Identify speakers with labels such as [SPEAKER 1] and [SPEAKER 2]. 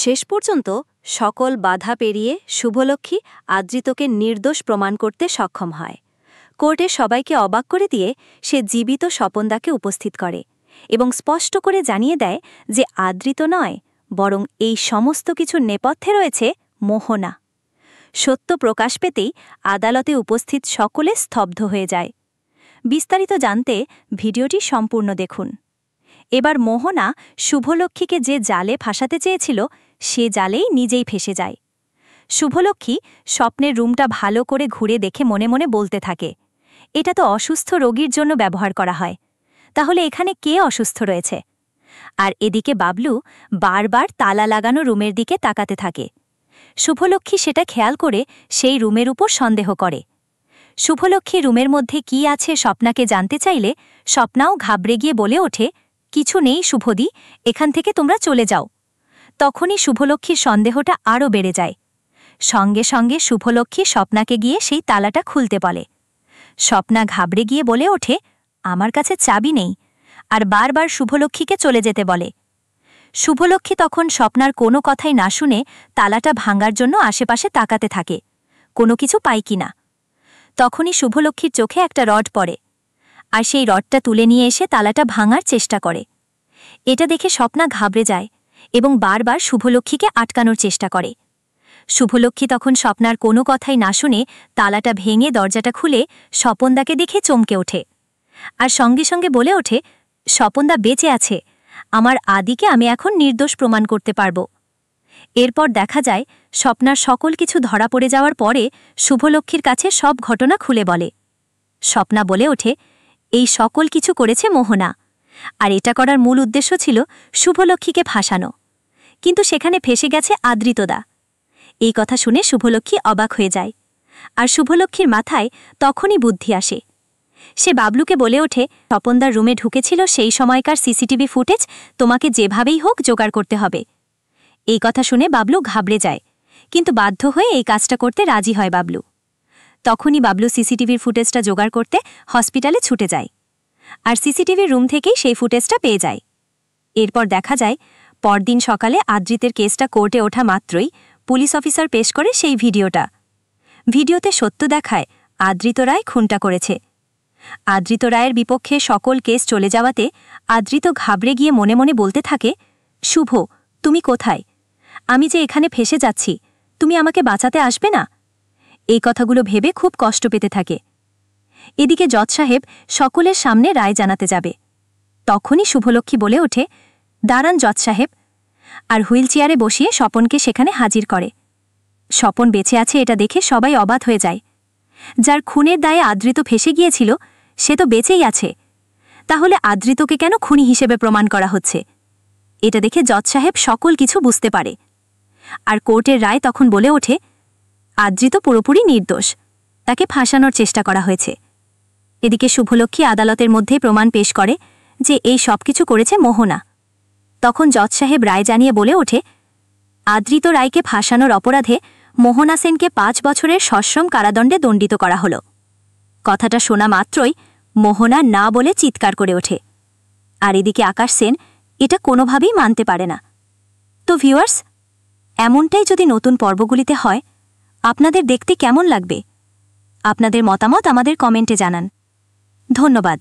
[SPEAKER 1] শেষ পর্যন্ত সকল বাধা পেরিয়ে শুভলক্ষ্মী আদ্রিতকে নির্দোষ প্রমাণ করতে সক্ষম হয়। কোর্টে সবাইকে অবাক করে দিয়ে সে জীবিত স্বপনদাকে উপস্থিত করে এবং স্পষ্ট করে জানিয়ে দেয় যে আদ্রিত নয়, বরং এই সমস্ত কিছুর নেপথ্যে রয়েছে মোহনা। সত্য প্রকাশ পেতেই আদালতে উপস্থিত সকলে স্তব্ধ হয়ে যায়। বিস্তারিত জানতে ভিডিওটি সম্পূর্ণ দেখুন। এবার মোহনা শুভলক্ষ্মীকে যে জালে ফাঁসাতে চেয়েছিল সে জালেই নিজেই ফেসে যায়। শুভলক্ষ্মী স্বপ্নের রুমটা ভালো করে ঘুরে দেখে মনে মনে বলতে থাকে, এটা তো অসুস্থ রোগীর জন্য ব্যবহার করা হয়, তাহলে এখানে কে অসুস্থ রয়েছে? আর এদিকে বাবলু বারবার তালা লাগানো রুমের দিকে তাকাতে থাকে। শুভলক্ষ্মী সেটা খেয়াল করে সেই রুমের উপর সন্দেহ করে। শুভলক্ষ্মী রুমের মধ্যে কি আছে স্বপ্নাকে জানতে চাইলে স্বপ্নাও ঘাবড়ে গিয়ে বলে ওঠে, কিছু নেই শুভদি, এখান থেকে তোমরা চলে যাও। তখনই শুভলক্ষ্মীর সন্দেহটা আরও বেড়ে যায়। সঙ্গে সঙ্গে শুভলক্ষ্মী স্বপ্নাকে গিয়ে সেই তালাটা খুলতে বলে। স্বপ্না ঘাবড়ে গিয়ে বলে ওঠে, আমার কাছে চাবি নেই, আর বারবার শুভলক্ষ্মীকে চলে যেতে বলে। শুভলক্ষ্মী তখন স্বপ্নার কোনো কথাই না শুনে তালাটা ভাঙার জন্য আশেপাশে তাকাতে থাকে, কোনো কিছু পায় কিনা। তখনই শুভলক্ষ্মীর চোখে একটা রড পড়ে, আর সেই রডটা তুলে নিয়ে এসে তালাটা ভাঙার চেষ্টা করে। এটা দেখে স্বপ্না ঘাবড়ে যায় এবং বারবার শুভলক্ষ্মীকে আটকানোর চেষ্টা করে। শুভলক্ষ্মী তখন স্বপ্নার কোনো কথাই না শুনে তালাটা ভেঙে দরজাটা খুলে স্বপনদাকে দেখে চমকে ওঠে, আর সঙ্গে সঙ্গে বলে ওঠে, স্বপনদা বেঁচে আছে, আমার আদিকে আমি এখন নির্দোষ প্রমাণ করতে পারব। এরপর দেখা যায় স্বপ্নার সকল কিছু ধরা পড়ে যাওয়ার পরে শুভলক্ষ্মীর কাছে সব ঘটনা খুলে বলে। স্বপ্না বলে ওঠে, এই সকল কিছু করেছে মোহনা, আর এটা করার মূল উদ্দেশ্য ছিল শুভলক্ষ্মীকে ফাঁসানো, কিন্তু সেখানে ফেসে গেছে আদ্রিতদা। এই কথা শুনে শুভলক্ষ্মী অবাক হয়ে যায়, আর শুভলক্ষ্মীর মাথায় তখনই বুদ্ধি আসে। সে বাবলুকে বলে ওঠে, স্বপনদার রুমে ঢুকেছিল সেই সময়কার সিসিটিভি ফুটেজ তোমাকে যেভাবেই হোক জোগাড় করতে হবে। এই কথা শুনে বাবলু ঘাবড়ে যায়, কিন্তু বাধ্য হয়ে এই কাজটা করতে রাজি হয় বাবলু। তখনই বাবলু সিসিটিভির ফুটেজটা জোগাড় করতে হসপিটালে ছুটে যায়, আর সিসিটিভির রুম থেকেই সেই ফুটেজটা পেয়ে যায়। এরপর দেখা যায় পরদিন সকালে আদ্রিতের কেসটা কোর্টে ওঠা মাত্রই পুলিশ অফিসার পেশ করে সেই ভিডিওটা। ভিডিওতে সত্য দেখায় আদ্রিত রায় খুনটা করেছে। আদ্রিত রায়ের বিপক্ষে সকল কেস চলে যাওয়াতে আদ্রিত ঘাবড়ে গিয়ে মনে মনে বলতে থাকে, শুভ, তুমি কোথায়? আমি যে এখানে ফেসে যাচ্ছি, তুমি আমাকে বাঁচাতে আসবে না? এই কথাগুলো ভেবে খুব কষ্ট পেতে থাকে। এদিকে জজ সাহেব সকলের সামনে রায় জানাতে যাবে। তখনই শুভলক্ষ্মী বলে ওঠে, দাঁড়ান জজ সাহেব, আর হুইল চেয়ারে বসিয়ে স্বপনকে সেখানে হাজির করে। স্বপন বেঁচে আছে এটা দেখে সবাই অবাক হয়ে যায়। যার খুনের দায়ে আদ্রিত ফেসে গিয়েছিল সে তো বেঁচেই আছে, তাহলে আদ্রিতকে কেন খুনি হিসেবে প্রমাণ করা হচ্ছে? এটা দেখে জজ সাহেব সকল কিছু বুঝতে পারে, আর কোর্টের রায় তখন বলে ওঠে, আদ্রিত পুরোপুরি নির্দোষ, তাকে ফাঁসানোর চেষ্টা করা হয়েছে। এদিকে শুভলক্ষ্মী আদালতের মধ্যে প্রমাণ পেশ করে যে এই সব কিছু করেছে মোহনা। তখন জজ সাহেব রায় জানিয়ে বলে ওঠে, আদ্রিত রায়কে ফাঁসানোর অপরাধে মোহনা সেনকে 5 বছরের সশ্রম কারাদণ্ডে দণ্ডিত করা হল। কথাটা শোনা মাত্রই মোহনা না বলে চিৎকার করে ওঠে, আর এদিকে আকাশ সেন এটা কোনোভাবেই মানতে পারে না। তো ভিউয়ার্স, এমনটাই যদি নতুন পর্বগুলিতে হয় আপনাদের দেখতে কেমন লাগবে? আপনাদের মতামত আমাদের কমেন্টে জানান। ধন্যবাদ।